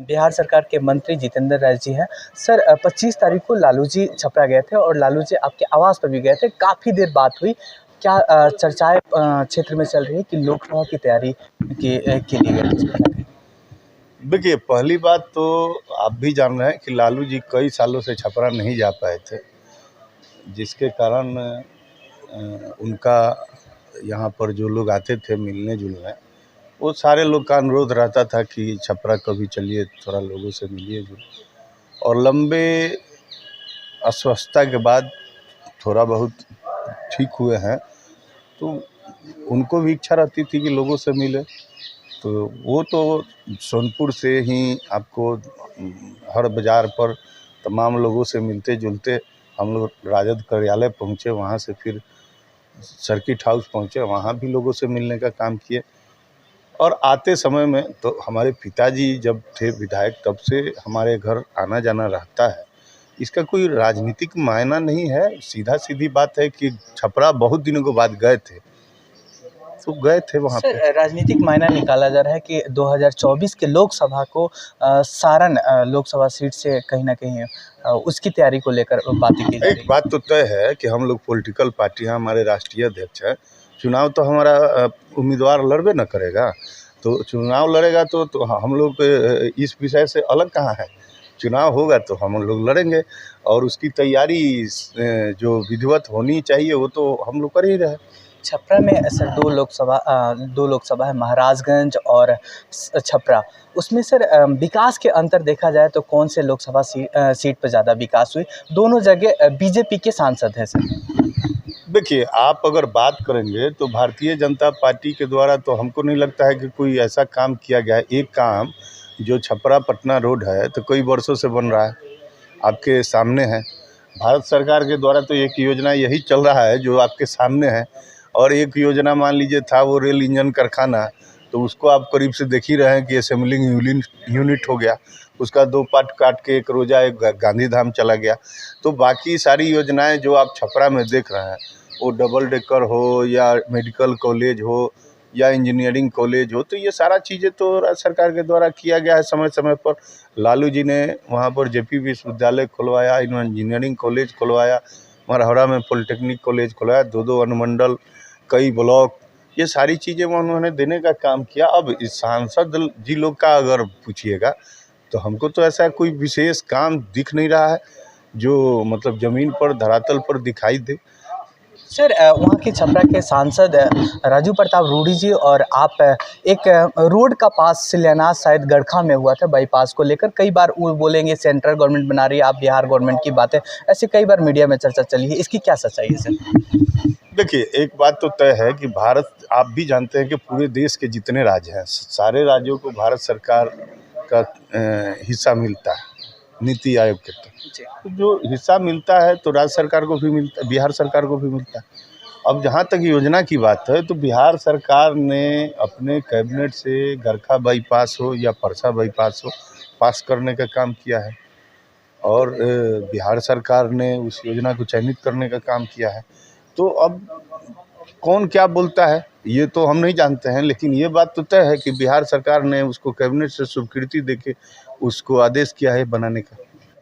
बिहार सरकार के मंत्री जितेंद्र राय जी हैं। सर 25 तारीख को लालू जी छपरा गए थे और लालू जी आपके आवास पर भी गए थे। काफ़ी देर बात हुई। क्या चर्चाएं क्षेत्र में चल रही है कि लोकसभा की तैयारी के लिए गए थे? देखिए, पहली बात तो आप भी जान रहे हैं कि लालू जी कई सालों से छपरा नहीं जा पाए थे, जिसके कारण उनका यहाँ पर जो लोग आते थे मिलने जुलने, वो सारे लोग का अनुरोध रहता था कि छपरा कभी चलिए, थोड़ा लोगों से मिलिए जुलिए। और लंबे अस्वस्थता के बाद थोड़ा बहुत ठीक हुए हैं, तो उनको भी इच्छा रहती थी कि लोगों से मिले। तो वो तो सोनपुर से ही आपको हर बाज़ार पर तमाम लोगों से मिलते जुलते हम लोग राजद कार्यालय पहुँचे, वहाँ से फिर सर्किट हाउस पहुँचे, वहाँ भी लोगों से मिलने का काम किए। और आते समय में तो हमारे पिताजी जब थे विधायक, तब से हमारे घर आना जाना रहता है। इसका कोई राजनीतिक मायना नहीं है, सीधा सीधी बात है कि छपरा बहुत दिनों के बाद गए थे, तो गए थे वहाँ पे। सर राजनीतिक मायना निकाला जा रहा है कि 2024 के लोकसभा को सारण लोकसभा सीट से कहीं ना कहीं उसकी तैयारी को लेकर बातें की जा रही एक बात तो तय है कि हम लोग पॉलिटिकल पार्टियां, हमारे राष्ट्रीय अध्यक्ष हैं, चुनाव तो हमारा उम्मीदवार लड़बे न करेगा, तो चुनाव लड़ेगा तो हम लोग इस विषय से अलग कहाँ है। चुनाव होगा तो हम लोग लड़ेंगे और उसकी तैयारी जो विधिवत होनी चाहिए वो तो हम लोग कर ही रहे। छपरा में सर दो लोकसभा है, महाराजगंज और छपरा। उसमें सर विकास के अंतर देखा जाए तो कौन से लोकसभा सीट पर ज़्यादा विकास हुई? दोनों जगह बीजेपी के सांसद हैं सर। देखिए, आप अगर बात करेंगे तो भारतीय जनता पार्टी के द्वारा तो हमको नहीं लगता है कि कोई ऐसा काम किया गया है। एक काम जो छपरा पटना रोड है तो कई वर्षों से बन रहा है, आपके सामने है। भारत सरकार के द्वारा तो एक योजना यही चल रहा है जो आपके सामने है, और एक योजना मान लीजिए था वो रेल इंजन कारखाना, तो उसको आप करीब से देख ही रहे हैं कि असेंबलिंग यूनिट हो गया, उसका 2 पार्ट काट के एक रोजा एक गांधीधाम चला गया। तो बाकी सारी योजनाएं जो आप छपरा में देख रहे हैं, वो डबल डेकर हो या मेडिकल कॉलेज हो या इंजीनियरिंग कॉलेज हो, तो ये सारा चीज़ें तो राज्य सरकार के द्वारा किया गया है समय समय पर। लालू जी ने वहाँ पर जेपी विश्वविद्यालय खुलवाया, इंजीनियरिंग कॉलेज खुलवाया, मरहरा में पॉलिटेक्निक कॉलेज खुलवाया, 2 अनुमंडल, कई ब्लॉक, ये सारी चीज़ें उन्होंने देने का काम किया। अब इस सांसद जी लोग का अगर पूछिएगा तो हमको तो ऐसा कोई विशेष काम दिख नहीं रहा है जो मतलब ज़मीन पर धरातल पर दिखाई दे। सर वहाँ के छपरा के सांसद राजू प्रताप रूडी जी और आप एक रोड का पास शिलान्यास शायद गड़खा में हुआ था बाईपास को लेकर, कई बार वो बोलेंगे सेंट्रल गवर्नमेंट बना रही है, आप बिहार गवर्नमेंट की बातें, ऐसे कई बार मीडिया में चर्चा चली है, इसकी क्या सच्चाई है सर? देखिए, एक बात तो तय है कि भारत, आप भी जानते हैं कि पूरे देश के जितने राज्य हैं, सारे राज्यों को भारत सरकार का हिस्सा मिलता है नीति आयोग के तहत। तो जो हिस्सा मिलता है तो राज्य सरकार को भी मिलता है, बिहार सरकार को भी मिलता है। अब जहाँ तक योजना की बात है तो बिहार सरकार ने अपने कैबिनेट से गरखा बाईपास हो या परसा बाईपास हो, पास करने का काम किया है, और बिहार सरकार ने उस योजना को चयनित करने का काम किया है। तो अब कौन क्या बोलता है ये तो हम नहीं जानते हैं, लेकिन ये बात तो तय है कि बिहार सरकार ने उसको कैबिनेट से स्वीकृति देके उसको आदेश किया है बनाने का।